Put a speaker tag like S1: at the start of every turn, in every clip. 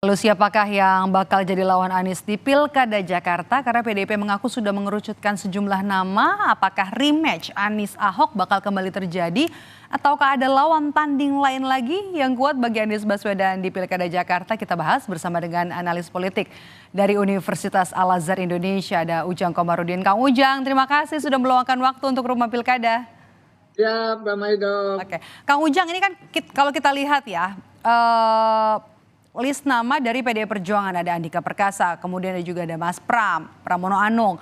S1: Lalu siapakah yang bakal jadi lawan Anies di Pilkada Jakarta? Karena PDIP mengaku sudah mengerucutkan sejumlah nama. Apakah rematch Anies Ahok bakal kembali terjadi? Ataukah ada lawan tanding lain lagi yang kuat bagi Anies Baswedan di Pilkada Jakarta? Kita bahas bersama dengan analis politik dari Universitas Al-Azhar Indonesia. Ada Ujang Komarudin. Kang Ujang, terima kasih sudah meluangkan waktu untuk Rumah Pilkada.
S2: Ya, Mbak Maido.
S1: Oke, Kang Ujang, ini kan kalau kita lihat ya, list nama dari PDI Perjuangan ada Andika Perkasa, kemudian juga ada Mas Pramono Anung,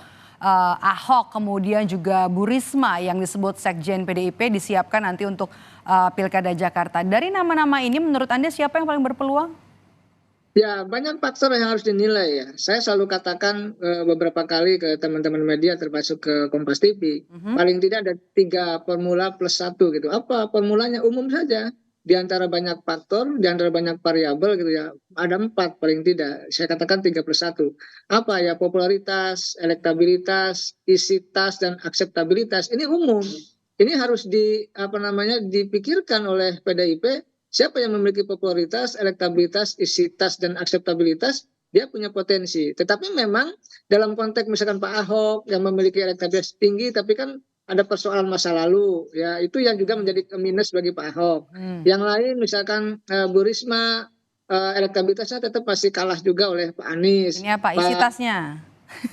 S1: Ahok, kemudian juga Bu Risma yang disebut Sekjen PDIP disiapkan nanti untuk Pilkada Jakarta. Dari nama-nama ini menurut Anda siapa yang paling berpeluang?
S2: Ya, banyak faktor yang harus dinilai ya. Saya selalu katakan beberapa kali ke teman-teman media termasuk ke Kompas TV, paling tidak ada 3 formula+1 gitu. Apa formulanya? Umum saja. Di antara banyak faktor, di antara banyak variabel gitu ya, ada 4 paling tidak. Saya katakan 3+1. Apa ya? Popularitas, elektabilitas, isi tas, dan akseptabilitas. Ini umum. Ini harus dipikirkan oleh PDIP. Siapa yang memiliki popularitas, elektabilitas, isi tas, dan akseptabilitas, dia punya potensi. Tetapi memang dalam konteks misalkan Pak Ahok yang memiliki elektabilitas tinggi, tapi kan ada persoalan masa lalu, ya itu yang juga menjadi minus bagi Pak Ahok. Yang lain misalkan Bu Risma, elektabilitasnya tetap masih kalah juga oleh Pak Anies.
S1: Ini apa isi tasnya?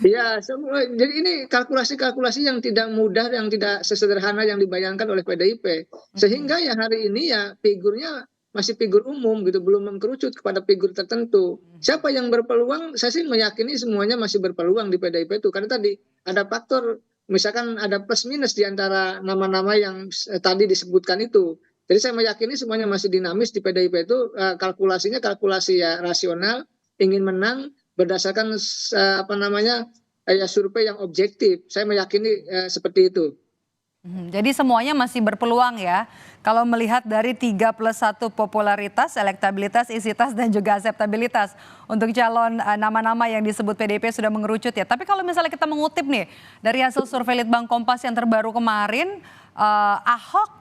S2: Iya, semua. Jadi ini kalkulasi-kalkulasi yang tidak mudah, yang tidak sesederhana yang dibayangkan oleh PDIP. Sehingga ya hari ini ya figurnya masih figur umum gitu, belum mengkerucut kepada figur tertentu. Siapa yang berpeluang? Saya sih meyakini semuanya masih berpeluang di PDIP itu. Karena tadi ada faktor, misalkan ada plus minus di antara nama-nama yang tadi disebutkan itu. Jadi saya meyakini semuanya masih dinamis di PDIP itu, kalkulasinya kalkulasi ya rasional, ingin menang berdasarkan ya survei yang objektif. Saya meyakini seperti itu.
S1: Jadi semuanya masih berpeluang ya. Kalau melihat dari 3+1 popularitas, elektabilitas, isi tas, dan juga akseptabilitas. Untuk calon nama-nama yang disebut PDIP sudah mengerucut ya. Tapi kalau misalnya kita mengutip nih dari hasil survei Litbang Kompas yang terbaru kemarin, Ahok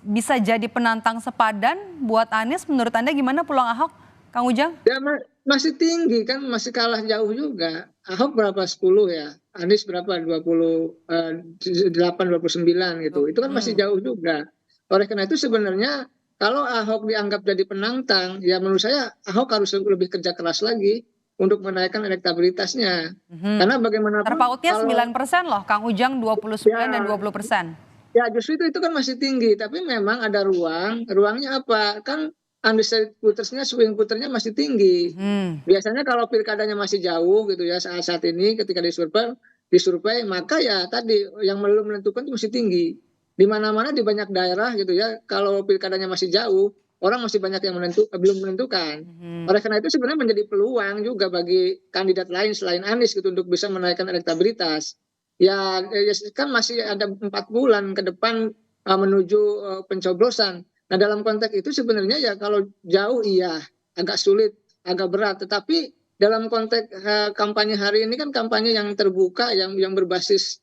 S1: bisa jadi penantang sepadan buat Anies. Menurut Anda gimana peluang Ahok, Kang Ujang?
S2: Ya masih tinggi kan, masih kalah jauh juga. Ahok berapa? 10 ya. Anies berapa? 28, 29 gitu. Itu kan masih jauh juga. Oleh karena itu sebenarnya kalau Ahok dianggap jadi penantang, ya menurut saya Ahok harus lebih kerja keras lagi untuk menaikkan elektabilitasnya. Karena bagaimanapun
S1: Terpautnya
S2: kalau
S1: 9% loh, Kang Ujang 29 dan
S2: ya
S1: 20%.
S2: Ya justru itu kan masih tinggi, tapi memang ada ruangnya apa? Kan undecided votersnya, swing voternya masih tinggi. Biasanya kalau pilkadanya masih jauh gitu ya saat ini ketika disurvei maka ya tadi yang belum menentukan itu masih tinggi. Di mana-mana di banyak daerah gitu ya, kalau pilkadanya masih jauh, orang masih banyak yang belum menentukan. Oleh karena itu sebenarnya menjadi peluang juga bagi kandidat lain selain Anies gitu untuk bisa menaikkan elektabilitas. Ya, kan masih ada 4 bulan ke depan menuju pencoblosan. Nah dalam konteks itu sebenarnya ya kalau jauh iya agak sulit, agak berat. Tetapi dalam konteks kampanye hari ini kan kampanye yang terbuka, yang berbasis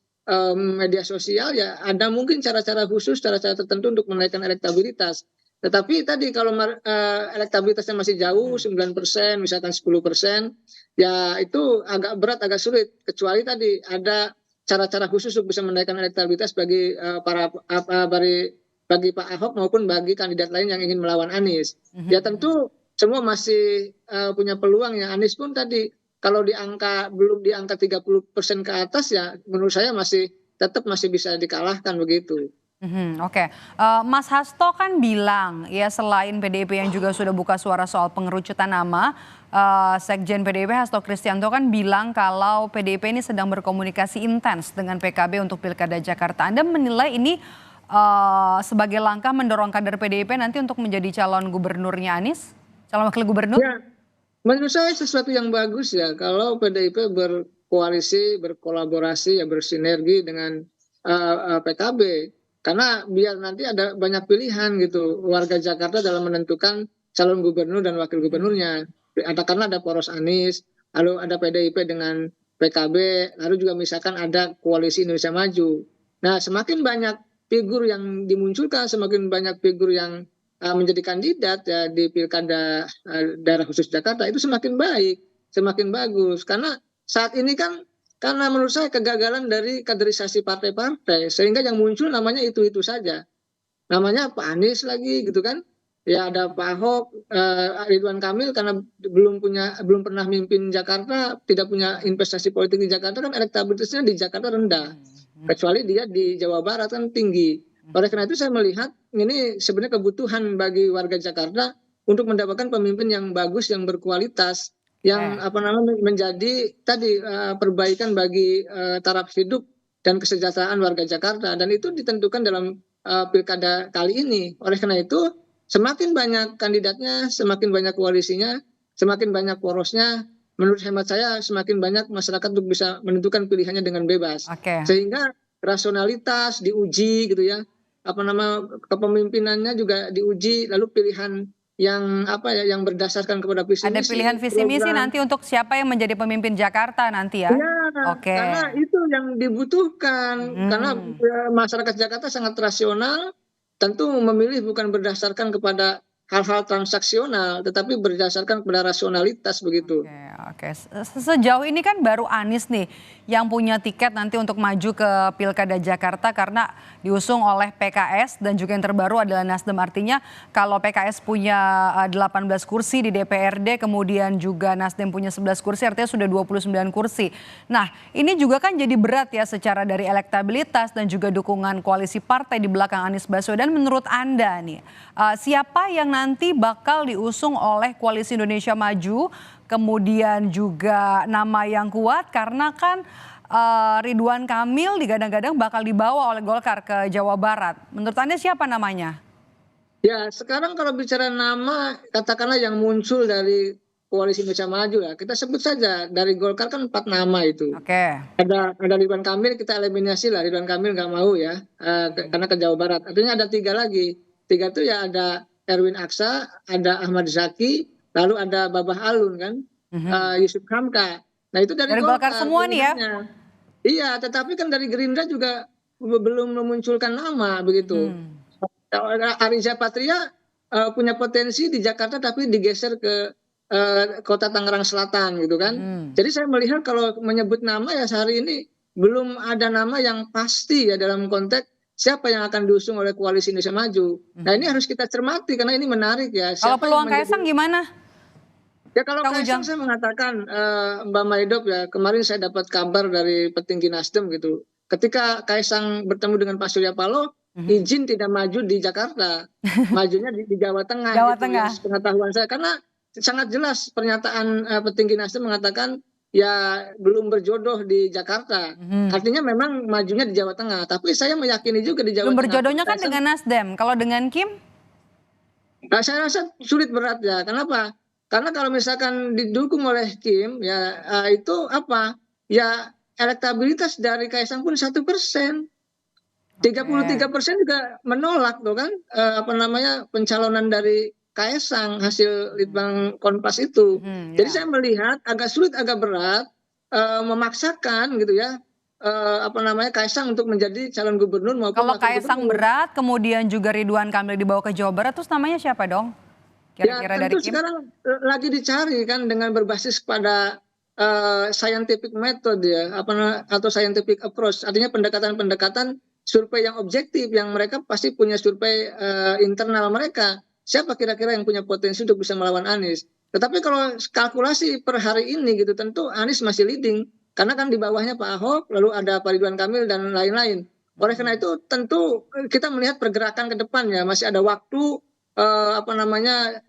S2: media sosial ya ada mungkin cara-cara khusus, cara-cara tertentu untuk menaikkan elektabilitas. Tetapi tadi kalau elektabilitasnya masih jauh 9%, misalkan 10%, ya itu agak berat, agak sulit. Kecuali tadi ada cara-cara khusus untuk bisa menaikkan elektabilitas bagi bagi Pak Ahok maupun bagi kandidat lain yang ingin melawan Anies. Ya tentu semua masih punya peluang ya. Anies pun tadi kalau belum di angka 30% ke atas ya menurut saya tetap masih bisa dikalahkan begitu.
S1: Oke. Mas Hasto kan bilang ya selain PDIP yang juga sudah buka suara soal pengerucutan nama, Sekjen PDIP Hasto Kristianto kan bilang kalau PDIP ini sedang berkomunikasi intens dengan PKB untuk Pilkada Jakarta. Anda menilai ini sebagai langkah mendorong kader PDIP nanti untuk menjadi calon gubernurnya Anies? Calon wakil gubernur?
S2: Ya, menurut saya sesuatu yang bagus ya kalau PDIP berkoalisi, berkolaborasi, ya bersinergi dengan PKB. Karena biar nanti ada banyak pilihan gitu warga Jakarta dalam menentukan calon gubernur dan wakil gubernurnya. Karena ada poros Anies, lalu ada PDIP dengan PKB, lalu juga misalkan ada koalisi Indonesia Maju. Nah, semakin banyak figur yang dimunculkan, semakin banyak figur yang menjadi kandidat ya di pilkada daerah khusus Jakarta itu semakin baik, semakin bagus. Karena saat ini kan karena menurut saya kegagalan dari kaderisasi partai-partai sehingga yang muncul namanya itu saja. Namanya Pak Anies lagi gitu kan. Ya ada Pak Ahok, Ridwan Kamil karena belum pernah mimpin Jakarta, tidak punya investasi politik di Jakarta kan elektabilitasnya di Jakarta rendah. Kecuali dia di Jawa Barat kan tinggi. Oleh karena itu saya melihat ini sebenarnya kebutuhan bagi warga Jakarta untuk mendapatkan pemimpin yang bagus, yang berkualitas, yang menjadi tadi perbaikan bagi taraf hidup dan kesejahteraan warga Jakarta, dan itu ditentukan dalam pilkada kali ini. Oleh karena itu semakin banyak kandidatnya, semakin banyak koalisinya, semakin banyak porosnya, menurut hemat saya semakin banyak masyarakat untuk bisa menentukan pilihannya dengan bebas. Sehingga rasionalitas diuji gitu ya, kepemimpinannya juga diuji, lalu pilihan yang yang berdasarkan kepada visi misi.
S1: Ada pilihan visi misi nanti untuk siapa yang menjadi pemimpin Jakarta nanti ya?
S2: Ya, karena itu yang dibutuhkan. Karena masyarakat Jakarta sangat rasional, tentu memilih bukan berdasarkan kepada hal-hal transaksional, tetapi berdasarkan kepada rasionalitas begitu.
S1: Oke. Sejauh ini kan baru Anies nih yang punya tiket nanti untuk maju ke Pilkada Jakarta karena diusung oleh PKS dan juga yang terbaru adalah Nasdem. Artinya kalau PKS punya 18 kursi di DPRD, kemudian juga Nasdem punya 11 kursi, artinya sudah 29 kursi. Nah, ini juga kan jadi berat ya secara dari elektabilitas dan juga dukungan koalisi partai di belakang Anies Baswedan. Menurut Anda nih, siapa yang nanti bakal diusung oleh Koalisi Indonesia Maju, kemudian juga nama yang kuat karena kan Ridwan Kamil digadang-gadang bakal dibawa oleh Golkar ke Jawa Barat. Menurut Anda siapa namanya?
S2: Ya, sekarang kalau bicara nama, katakanlah yang muncul dari Koalisi Indonesia Maju ya, kita sebut saja dari Golkar kan 4 nama itu. Ada Ridwan Kamil, kita eliminasi lah, Ridwan Kamil nggak mau ya, karena ke Jawa Barat. Artinya ada 3 lagi. 3 itu ya ada Erwin Aksa, ada Ahmad Zaki, lalu ada Babah Alun kan, Yusuf Hamka. Nah itu dari
S1: Golkar semua nih ya?
S2: Iya, tetapi kan dari Gerindra juga belum memunculkan nama begitu. Ariza Patria punya potensi di Jakarta tapi digeser ke kota Tangerang Selatan gitu kan. Jadi saya melihat kalau menyebut nama ya sehari ini belum ada nama yang pasti ya dalam konteks siapa yang akan diusung oleh Koalisi Indonesia Maju. Nah ini harus kita cermati karena ini menarik ya.
S1: Kalau peluang Kaisang gimana?
S2: Ya kalau Kaisang saya mengatakan Mbak Maidop ya, kemarin saya dapat kabar dari petinggi Nasdem gitu. Ketika Kaisang bertemu dengan Pak Surya Paloh, izin tidak maju di Jakarta, majunya di Jawa Tengah.
S1: Jawa Tengah.
S2: Pengetahuan saya karena sangat jelas pernyataan petinggi Nasdem mengatakan ya belum berjodoh di Jakarta. Artinya memang majunya di Jawa Tengah. Tapi saya meyakini juga di Jawa Tengah.
S1: Belum berjodohnya kan dengan Nasdem. Kalau dengan Kim?
S2: Nah, saya rasa sulit berat ya. Kenapa? Karena kalau misalkan didukung oleh Kim, ya itu apa? Ya elektabilitas dari Kaisang pun 1%. 33% juga menolak tuh kan pencalonan dari Kaisang hasil Litbang Kompas itu. Jadi saya melihat agak sulit, agak berat memaksakan gitu ya Kaisang untuk menjadi calon gubernur maupun
S1: kalau Kaisang berat, kemudian juga Ridwan Kamil dibawa ke Jawa Barat, terus namanya siapa dong?
S2: Kira-kira ya tentu dari Kim? Sekarang lagi dicari kan dengan berbasis pada scientific method ya, atau scientific approach, artinya pendekatan-pendekatan survei yang objektif, yang mereka pasti punya survei internal mereka. Siapa kira-kira yang punya potensi untuk bisa melawan Anies? Tetapi kalau kalkulasi per hari ini gitu, tentu Anies masih leading. Karena kan di bawahnya Pak Ahok, lalu ada Pak Ridwan Kamil dan lain-lain. Oleh karena itu tentu kita melihat pergerakan ke depan ya, masih ada waktu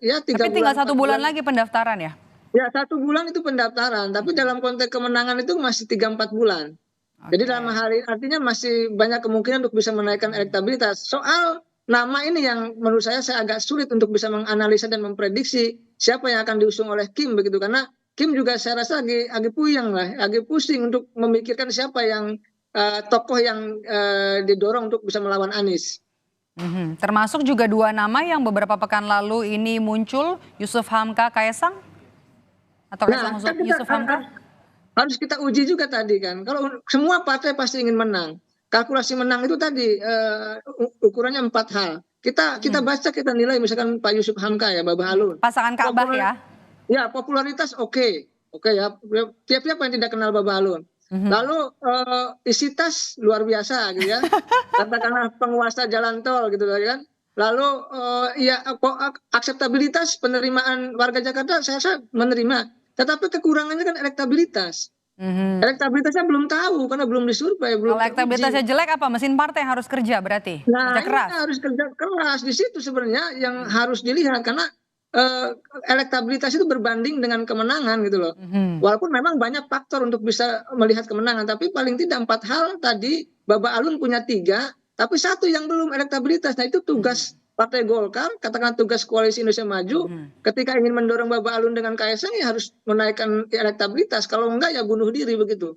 S2: ya 3 bulan.
S1: Tapi tinggal 1 bulan lagi pendaftaran ya?
S2: Ya 1 bulan itu pendaftaran, tapi dalam konteks kemenangan itu masih 3-4 bulan. Jadi dalam hari artinya masih banyak kemungkinan untuk bisa menaikkan elektabilitas. Soal nama ini yang menurut saya agak sulit untuk bisa menganalisa dan memprediksi siapa yang akan diusung oleh Kim begitu, karena Kim juga saya rasa lagi puyeng lah, lagi pusing untuk memikirkan siapa yang tokoh yang didorong untuk bisa melawan Anies.
S1: Termasuk juga 2 nama yang beberapa pekan lalu ini muncul, Yusuf Hamka, Kaisang? Atau Kaisang Yusuf Hamka?
S2: Harus kita uji juga tadi kan. Kalau semua partai pasti ingin menang. Kalkulasi menang itu tadi ukurannya 4 hal. Kita baca, kita nilai misalkan Pak Yusuf Hamka ya, Babah Alun.
S1: Pasangan Ka'bah ya.
S2: Ya, popularitas oke ya. Tiap-tiap yang tidak kenal Babah Alun. Lalu isi tas luar biasa gitu ya. Katakanlah penguasa jalan tol gitu kan. Lalu ya akseptabilitas penerimaan warga Jakarta saya rasa menerima. Tetapi kekurangannya kan elektabilitas. Elektabilitasnya belum tahu karena belum disurvei, belum
S1: Kalau elektabilitasnya jelek apa? Mesin partai harus kerja berarti?
S2: Nah,
S1: kerja keras.
S2: ini harus kerja keras di situ sebenarnya yang harus dilihat karena elektabilitas itu berbanding dengan kemenangan gitu loh. Walaupun memang banyak faktor untuk bisa melihat kemenangan, tapi paling tidak 4 hal tadi Babah Alun punya 3, tapi 1 yang belum elektabilitas. Nah itu tugas Partai Golkar, katakan tugas Koalisi Indonesia Maju, ketika ingin mendorong Babah Alun dengan Kaesang ya harus menaikkan elektabilitas. Kalau enggak ya bunuh diri begitu.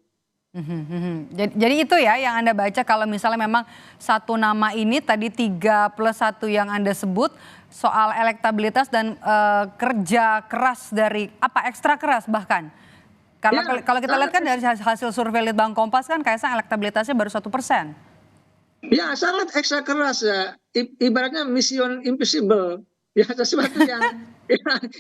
S1: Jadi itu ya yang Anda baca kalau misalnya memang satu nama ini tadi 3+1 yang Anda sebut soal elektabilitas dan kerja keras dari ekstra keras bahkan. Karena
S2: Ya,
S1: kalau kita lihat kan dari hasil survei Litbang Kompas kan Kaesang elektabilitasnya baru 1%.
S2: Ya sangat ekstra keras ya. Ibaratnya mission impossible. Ya sesuatu yang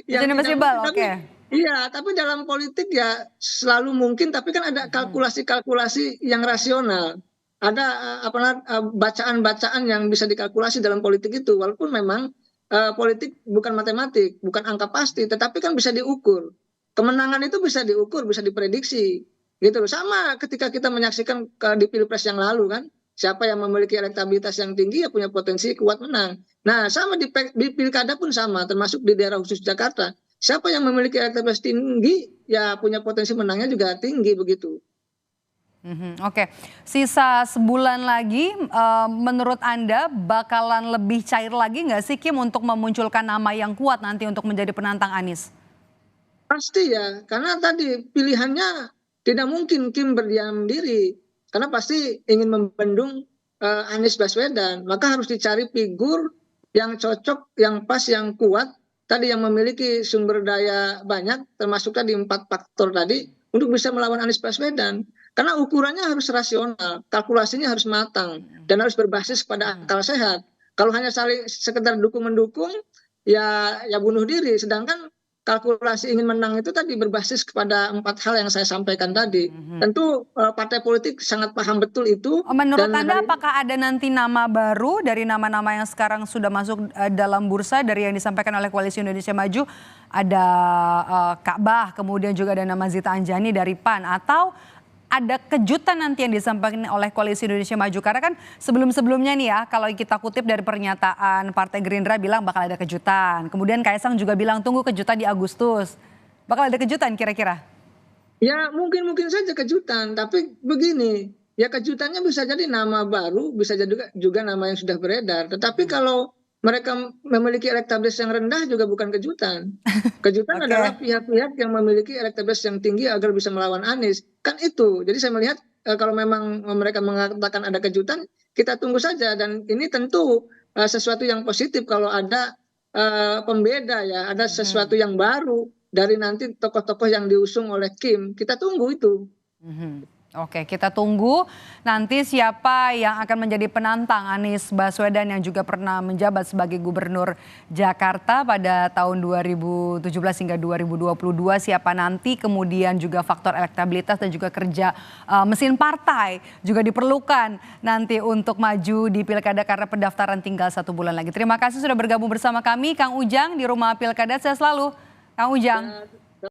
S1: Impossible, oke.
S2: Iya, tapi dalam politik ya selalu mungkin, tapi kan ada kalkulasi-kalkulasi yang rasional. Ada bacaan-bacaan yang bisa dikalkulasi dalam politik itu. Walaupun memang politik bukan matematik, bukan angka pasti, tetapi kan bisa diukur. Kemenangan itu bisa diukur, bisa diprediksi. Gitu loh. Sama ketika kita menyaksikan di Pilpres yang lalu kan, siapa yang memiliki elektabilitas yang tinggi ya punya potensi kuat menang. Nah, sama di Pilkada pun sama, termasuk di daerah khusus Jakarta. Siapa yang memiliki elektabilitas tinggi, ya punya potensi menangnya juga tinggi begitu.
S1: Oke, sisa sebulan lagi, menurut Anda bakalan lebih cair lagi nggak sih Kim untuk memunculkan nama yang kuat nanti untuk menjadi penantang Anies?
S2: Pasti ya, karena tadi pilihannya tidak mungkin Kim berdiam diri, karena pasti ingin membendung Anies Baswedan, maka harus dicari figur yang cocok, yang pas, yang kuat. Tadi yang memiliki sumber daya banyak, termasuk tadi 4 faktor tadi, untuk bisa melawan Anies Baswedan. Karena ukurannya harus rasional, kalkulasinya harus matang, dan harus berbasis pada akal sehat. Kalau hanya saling sekedar dukung-mendukung, ya bunuh diri. Sedangkan kalkulasi ingin menang itu tadi berbasis kepada 4 hal yang saya sampaikan tadi. Tentu partai politik sangat paham betul itu.
S1: Menurut Anda apakah ada nanti nama baru dari nama-nama yang sekarang sudah masuk dalam bursa dari yang disampaikan oleh Koalisi Indonesia Maju? Ada Ka'bah, kemudian juga ada nama Zita Anjani dari PAN, atau ada kejutan nanti yang disampaikan oleh Koalisi Indonesia Maju? Karena kan sebelum-sebelumnya nih ya, kalau kita kutip dari pernyataan Partai Gerindra bilang bakal ada kejutan. Kemudian Kaesang juga bilang tunggu kejutan di Agustus. Bakal ada kejutan kira-kira?
S2: Ya mungkin saja kejutan, tapi begini, ya kejutannya bisa jadi nama baru, bisa jadi juga nama yang sudah beredar. Tetapi kalau mereka memiliki elektabilitas yang rendah juga bukan kejutan. Kejutan adalah pihak-pihak yang memiliki elektabilitas yang tinggi agar bisa melawan Anies. Kan itu. Jadi saya melihat kalau memang mereka mengatakan ada kejutan, kita tunggu saja. Dan ini tentu sesuatu yang positif kalau ada pembeda ya, ada sesuatu yang baru dari nanti tokoh-tokoh yang diusung oleh Kim. Kita tunggu itu.
S1: Oke, kita tunggu nanti siapa yang akan menjadi penantang Anies Baswedan yang juga pernah menjabat sebagai Gubernur Jakarta pada tahun 2017 hingga 2022. Siapa nanti, kemudian juga faktor elektabilitas dan juga kerja mesin partai juga diperlukan nanti untuk maju di Pilkada karena pendaftaran tinggal 1 bulan lagi. Terima kasih sudah bergabung bersama kami Kang Ujang di Rumah Pilkada. Sehat selalu Kang Ujang.